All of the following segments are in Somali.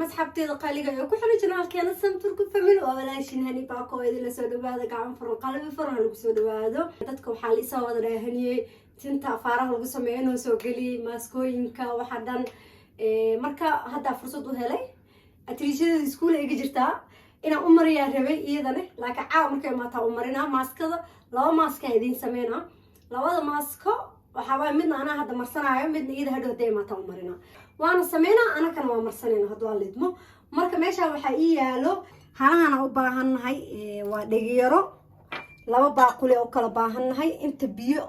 أصحابتي قالي كحنا جنا كان سنتر كفمل ولا شيء هني باكو إذا لسود هذا قام فرن قلبي فرن لقسود هذا dadka waxa la isoo wada raahaniye tinta faaraha lagu sameeyay soo gali maskooyinka waxa dhan marka hadda fursad u helay atriishada iskuul ay jirtaa ina u mariyaa rabay iyadana laakiin caaw markay maata u marina maaskada laba maaska idin sameeyna labada maasko waxa way midna ana hadda marsanaayo midna iyada hadhow day maata u marina waana sameeyna ana kan waa marsanayna hadda lidmo marka meesha waxa ii yaalo halahana u baahanahay waa dhagiyaro laba baaquli oo kala baahanahay inta biyo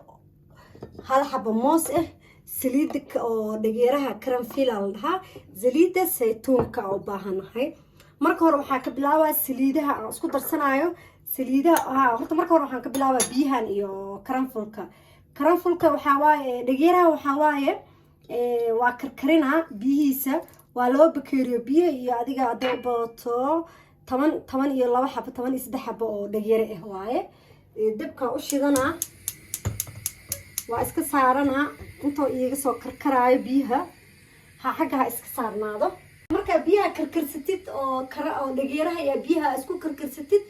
hal xabo moos saliid oo dhagiyaraha karanfiil la dhahaa saliida saytuunka oo baahanahay marka hore waxaan ka bilaabaa saliidaha aan isku darsanayo saliidaha horta marka hore waxaan ka bilaabaa biyahan iyo karanfulka waxa waaye dhagiyaraha waxa waaye waa karkarina biyihiisa waa loo bakeeriyo biyo iyo adiga adoobto 10 iyo 2 xabo 10 iyo 3 xabo oo dhagiyare waaye dabka u shidana waa iska saarana inta iiga soo karkaraayo biyaha xagga iska saarnaado marka biyaha karkarsatid oo dhagiyaraha iyo biyaha isku karkarsatid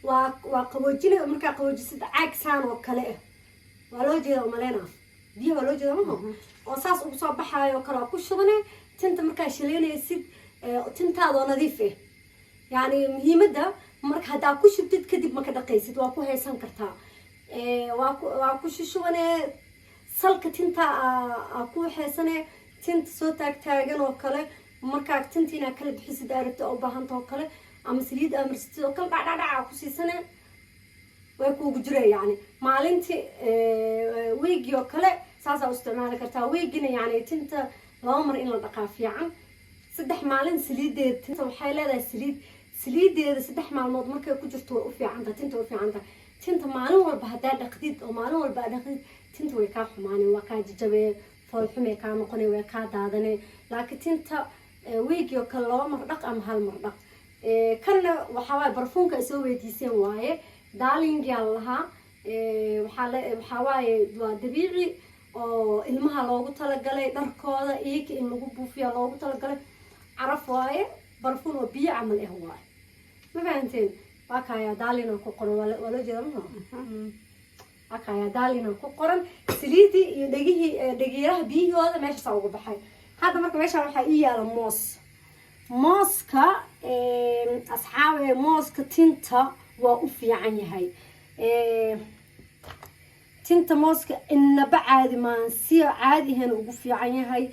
waa qaboojinay marka qaboojisid caag saan oo kale waa loo jeedaa maleena biyaha loo jeedaa ma oo saas ugu soo baxaayo kala ku shubane tinta marka shileynaysid tintaado nadiif yani muhiimada marka hada ku shubtid kadib marka dhaqaysid waa ku haysan kartaa waa ku shubane salka tinta ku haysanay tinta soo taagtaagan oo kale marka tintina kala bixisid aragto oo baahanto oo kale ama saliid amarsid oo kale dhacdhac ku siisanay way ku jiray yani maalintii weegi oo kale saasa u isticmaali kartaa weegina yani tinta laba mar in la dhaqaa fiican saddex maalin saliideed tinta waxay leedahay saliideeda saddex maalmood markay ku jirto way u fiicantaa tinta way u fiicantaa tinta maalin walba hadaa dhaqdid oo maalin walba dhaqdid tinta way ka xumaanay waa ka jajabay fool xumay ka noqonay way ka daadanay laakiin tinta weegi oo kale laba mar dhaq ama hal mar dhaq kana waxa way barfuunka ay soo weydiiseen waaye darling yalla waxa waaye waa dabiici oo ilmaha loogu talagalay dharkooda iyaga in lagu buufiyo loogu talagalay caraf waaye barfuun oo biyo camal waaye ma fahanteen waa kaya darling ku qoran wala jeedama akaya darling ku qoran saliidi iyo dhagiyaraha biyahooda meesha soo uga baxay hadda marka meesha waxa ii yaala mooska asxaabe mooska tinta waa u fiican yahay tinta mooska inaba caadi maan si caadi ahaan ugu fiican yahay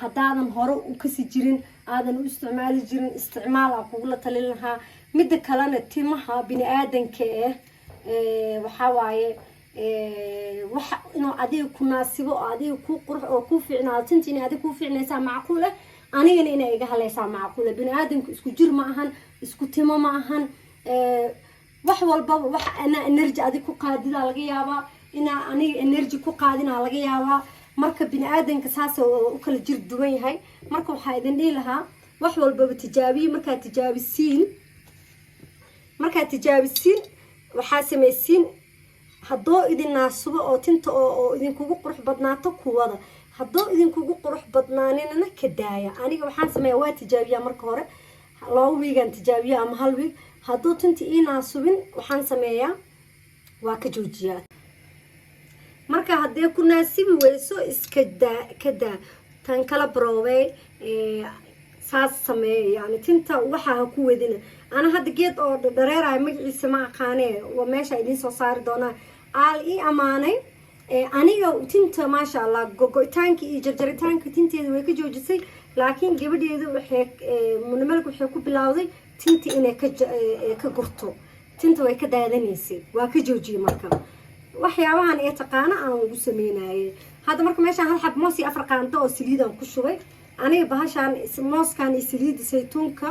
hadaadan hore u kasi jirin aadan u isticmaali jirin isticmaal kugu la talin lahaa mid kalena timaha bini aadanka waxa waaye waxa inuu adiga ku naasibo adiga ku qurux oo ku fiicnaado tinta in adiga ku fiicnaysa macquul anigana inay iga halaysaa macquul bini aadanku isku jir ma ahan isku timo ma ahan wax walba wax ana energy adiga ku qaadida laga yaabaa ina aniga energy ku qaadina laga yaabaa marka bini aadanka saas oo u kala jir duwan yahay marka waxa idin dhihi lahaa wax walba tijaabiye marka tijaabisiin waxa sameeysiin hadoo idin naasubo oo tinta oo idin kugu qurux badnaato kuwada hadoo idin kugu qurux badnaanina ka daaya aniga waxaan sameeyaa waa tijaabiyaa marka hore loo wiigan tijaabiyaa ama hal wiig hadoo tinta ii naasubin waxaan sameeyaa waa ka joojiyaa marka hadee ku naasibi weyso iska daa tan kala broobay saas sameey yani tinta waxa ku wadina ana hadda geed oo dhareeray magaciisa ma aqaanay waa meesha idin soo saari doona aal ii amaanay aniga tinta ma sha Allah gogoitaanki iyo jarjaritaanka tinteedu way ka joojisay laakiin gabadheedu waxay ku bilowday tinta inay ka gurto tinta way ka daadanaysay waa ka joojiyay marka waxyaabahan ee taqaana aan ugu sameeyay hadda marka meesha hal xab moos iyo afar qaanto oo saliidan ku shubay aniga bahashan mooskan iyo saliid saytuunka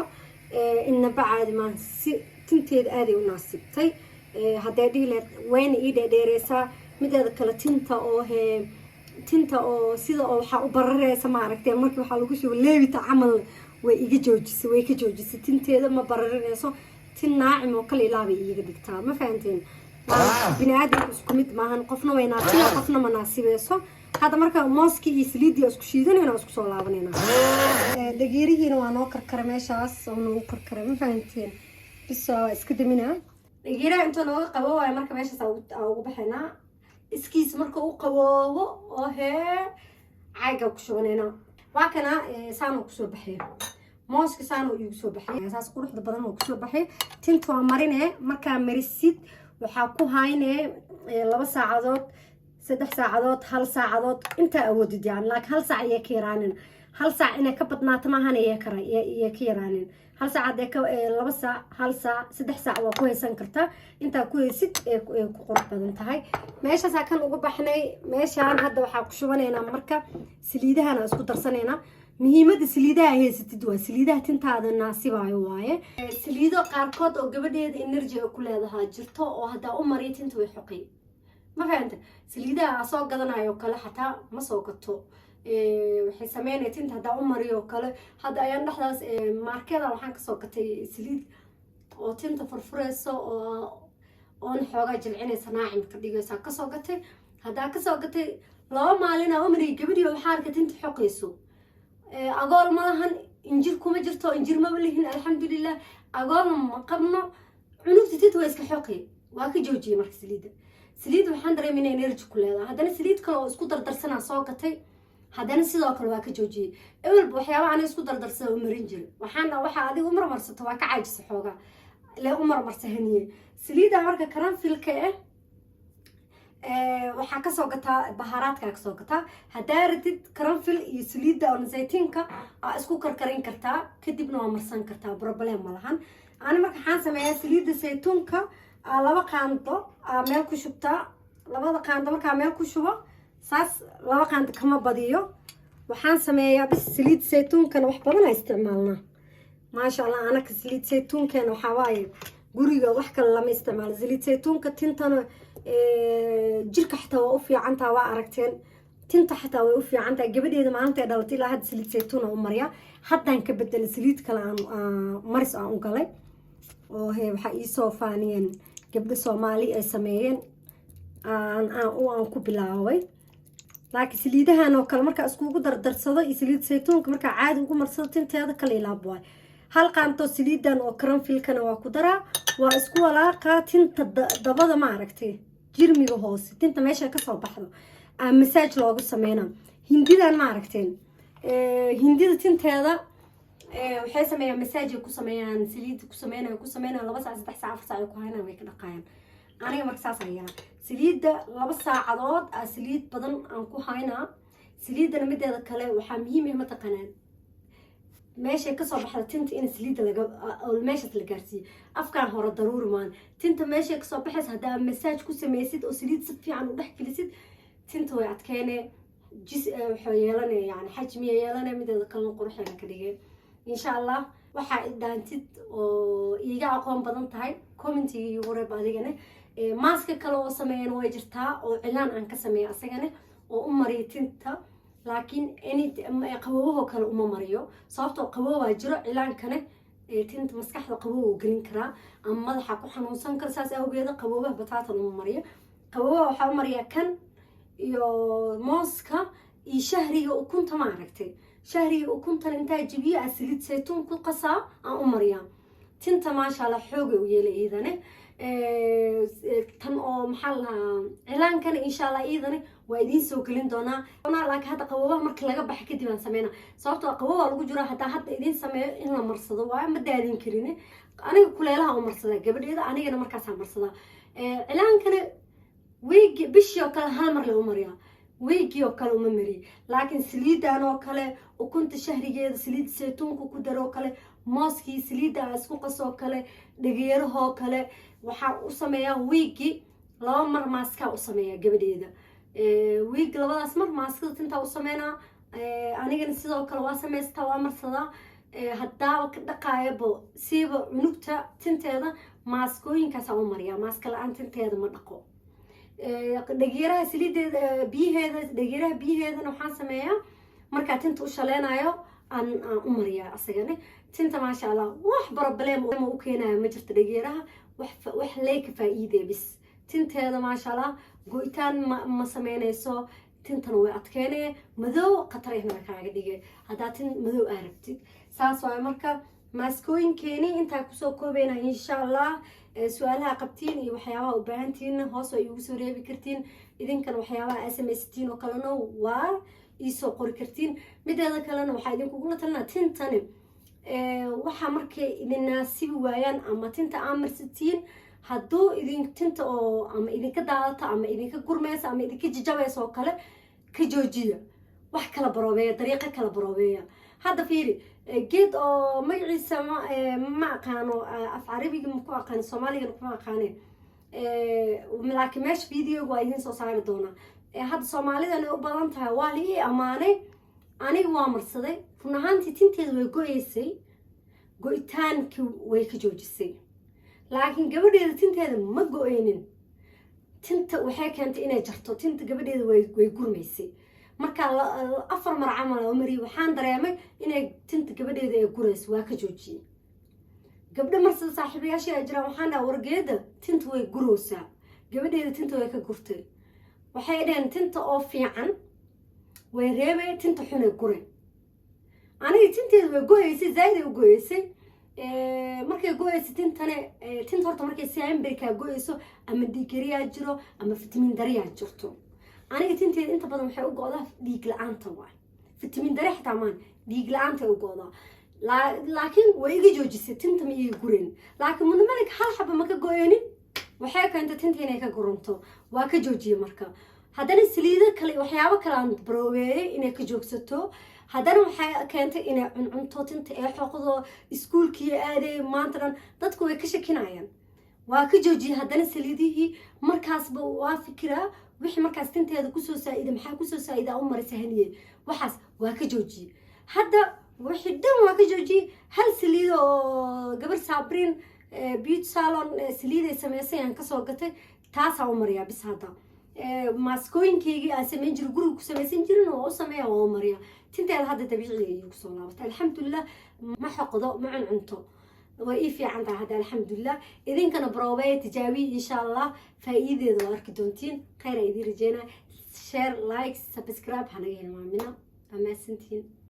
inaba caadi ma si tinteeda aad ay u naasibtay haday dhiileed wayna ii dheereeysa mideeda kala tinta oo sida oo waxa u barareysa ma aragtay markii waxa lagu shubay leebita camal way ka joojisay tinteeda ma barareyso tin naacim oo kale ilaabay iiga dhigtaa ma fahanteen bini aadamku isku mid maahan qofna way naasiba qofna ma naasibeyso هذا مركا ماسكي سليدي اسكو شيدان انا اسكو سو لابنينا دغيريهنا waa noo karkar meeshaas oo noo karkar ma fahanteen bis iska damina دغيرها inta noo qabo way marka meeshaas ugu baxayna iskiis marka uu qaboobo oo caaga ku shubanayna waa kana saan ku soo baxay mooska saan uu soo baxay asaas quruxda badan oo ku soo baxay tinta waa marine marka marisid waxa ku haynee 2 saacadood 3 saacadood 1 saacadood inta awoodid yani laakiin 1 saac ay ka yaraanin 1 saac inay ka badnaato ma ahan ay ka yaraanin 1 saac ay ka 2 saac 1 saac 3 saac waa ku haysan kartaa inta ku haysid ee ku qurux badan tahay meesha saakan ugu baxnay meeshaan hadda waxa ku shubanaynaa marka saliidahana isku darsanayna muhiimada saliidaha haysatid waa saliidaha tintaada naasibaayo waaye saliido qaarkood oo gabadheeda energy ku leedahay jirto oo hadda u mariyo tinta way xoqay ما فهمت سليدها سoo gadanayo kale xataa ma soo gato waxay sameeyeen tinta hada umariyo kale hada ayaan dhaxdaas markada waxaan ka soo gatay saliid oo tinta furfureyso oo xooga jilcinaysa naacim ka dhigaysa ka soo gatay hada ka soo gatay 2 maalin oo umri gabadhiyo waxaan ka tinta xoqayso agool ma lahan injir kuma jirto injir ma lihin alxamdulillah agool ma qabno cunugta tinta way iska xoqay waa ka joojiyay marka saliida سليد waxaan dareeminay energy ku leedahay hadana saliid kale oo isku dardarsanaa soo gatay hadana sidoo kale waa ka joojiyay ewl waxyaabo aan isku dardarsan oo marin jiray waxa adigu umar marsato waa ka caajis xooga la umar marsahaniye saliida marka karanfilka waxa ka soo gataa baharaadka ka soo gataa hadaa radid karanfil iyo saliida oo zaytinka isku karkarin kartaa kadibna waa marsan kartaa problem ma lahan aan marka waxaan sameeyaa saliida zaytunka laba qaando meel ku shubta labada qaando marka meel ku shubo saas laba qaando kama badiyo waxaan sameeyaa bis saliid saytuunkan wax badan isticmaalna ma sha Allah anaka saliid saytuunkan waxa waaye guriga wax kale lama isticmaalo saliid saytuunka tintana jirka xataa waa u fiican taa waa aragteen tinta xataa way u fiican taa gabadheeda maalinta dhalatay ilaa had saliid saytuun oo mariya haddaan ka bedelay saliid kale aan maris aan u galay oo waxa ii soo faaniyeen gabdho Soomaali ay sameeyeen aan ku bilaaway laakiin saliidahan oo kale marka isku dardarsado saliid saytuunka marka caadi ugu marsado tinteeda kale ilaabay hal qaanto saliidan oo karanfilkana waa ku daraa waa isku walaaqa tinta dabada ma aragtay jirmiga hoose tinta meesha ka soo baxdo massage loogu sameeyna hindidan ma aragteen hindida tinteeda waxay sameeyaan massage ku sameeyaan saliid ku sameeyaan 2 saac 3 saac 4 saac ku hayna way ka dhaqayaan aniga marka saas ayaa saliida 2 saacadood saliid badan aan ku hayna saliidana mideeda kale waxa muhiim ah ma taqanaan meesha ka soo baxda tinta in saliid laga meesha la gaarsiyo afkaan hore daruuri maan tinta meesha ka soo baxaysa hada massage ku sameeysid oo saliid si fiican u dhex gelisid tinta way adkeene jis yeelanay yani xajmi yeelanay mideeda kale quruxda ka dhigay إن شاء الله waxaa daantid oo iiga aqoon badan tahay commentiga ugu reeb adigana maaska kale oo sameeyeen way jirtaa oo cilaan aan ka sameeyo asagana oo u mariyo tinta laakiin qabowga kale uma mariyo sababtoo qabowga jiro cilaankana tinta maskaxda qabowga gelin karaa ama madaxa ku xanuunsan kara saas awgeeda qabowga bataatan uma mariyo qabowga waxa u mariya kan iyo mooska iyo shahriga ukunta ma aragtay شهري وكنت الانتاج جبيه أسليد زيتون كل قصة أمريا تنت ما شاء الله حوجي ويلي إذنه كان محلها إعلان كان إن شاء الله إذنه ويدين سوكلين دونا أنا لك هذا قوة مرك لقى بحكي دي سمينا صارت قوة لو جرا حتى إذن سمي إنه مرصدة وما دادين كرينه أنا كل لها مرصدة قبل إذا أنا مركزها مرصدة إعلان كان ويج بشيو كان هالمر لأمريا ويجي وكلو ممري لكن سليدة أنا وكله وكنت شهري جيد سليد زيتون كودر وكله ماسكي سليدة أسكو قصو كله دغيره كله وحا أسميها ويجي لا مر ماسكا أسميها قبل إذا ويجي لبدا أسمر ماسكا تنتا أسمينا أنا جن سيدا وكله واسمي استوى مرصدا هدا دقايبو سيبو نكتة تنتا هذا ماسكوين كاسا مريا ماسكا لأن تنتا هذا مرقو دغيرها سليد دغيرها بيهدا waxaan sameeyaa marka tinta u shaleenayo aan umariya asagana tinta ma sha Allah wax problem u keenayo ma jirto dhegeeraha wax leek faa'iido bis tinteeda ma sha Allah go'itaan ma sameynayso tintana way adkeynaya madow qatarayna kaaga dhigay haddaa tin madow aa rabtid saas waay marka maaskooyinkeeni intaa kusoo koobayna insha allah su-aalaha qabtiin iyo waxyaabaha u baahantihiin hoos ay ugu soo reebi kartiin idinkana waxyaabaha aa samaysatiin oo kalena waa iisoo qori kartiin mideeda kalena waxaa idinkugula talinaa tintani waxaa markay idinnaasibi waayaan ama tinta aa marsatiin hadduu tinta oo ama idinka daadata ama idinka gurmaysa ama idinka jajabaysa oo kale ka joojiya wax kala baroobeeya dariiqo kala baroobeeya hadda fiiri geed oo magaciisa ma aqaano af carabiga maku aqaani soomaaliga kuma aqaane laakiin meesha videoga waa idiin soo saari doonaa hadda soomaalidana u badan tahay waa la ii ammaanay aniga waa marsaday run ahaantii tinteeda way go-eysay go-itaankii way ka joojisay laakiin gabadheeda tinteeda ma go-eynin tinta waxay keentay inay jarto tinta gabadheeda way gurmaysay markaa 4 mar camal oo mari waxaan dareemay inay tinta gabadheeda ay gurayso waa ka joojiyay gabdho marsada saaxiibayaashii ay jiraan waxaan dhaha wargeeda tinta way guraysaa gabadheeda tinta way ka gurtay waxay dhaheen tinta oo fiican way reebay tinta xun ay guray aniga tinteeda way go-eysay zaaid ay u go-eysay markay go-eyso tintane tinta horta markay siamberkaa go-eyso ama dhiigariyaa jiro ama fitamiin dariyaa jirto aniga tinteeda inta badan waxay u go-daa dhiig la-aanta waay fitamiin dari xitaa maan dhiig la-aanta u go-daa laakiin way iga joojisay tinta ma iga gurayn laakiin mudamalig hal xaba ma ka go-eynin waxay keentay tinta inay ka guranto waa ka joojiyay marka haddana saliido kale waxyaabo kale aan baroobeeyay inay ka joogsato haddana waxay keentay inay cuncunto tinta ee xoqdo iskuulkii aaday maanta dhan dadku way ka shakinayaan waa ka joojiyay haddana saliidihii markaasba waa fikiraa wixii markaas tinteeda kusoo saa'ida maxaa kusoo saa'ida u marisa haniyey waxaas waa ka joojiyay hadda wixii dhan waa ka joojiyay hal saliid oo gabar saabrin beauty salon saliid ay samaysay aan kasoo gatay taasaa u mariyaa bis hadda maaskooyinkaygii aan samayn jiray guriga ku samaysan jirin oo u sameeya waa u mariyaa tinteeda hadda dabiiciga ayay kusoo laabatay alxamdulilah ma xoqdo ma cuncunto way ii fiican tahay hadda alxamdulilah idinkana baroobeya tijaabiya insha allah faa'iideeda waa arki doontiin khayr aan idiin rajeynaa share like subscribe hanaga hilmaamina waa mahadsantihiin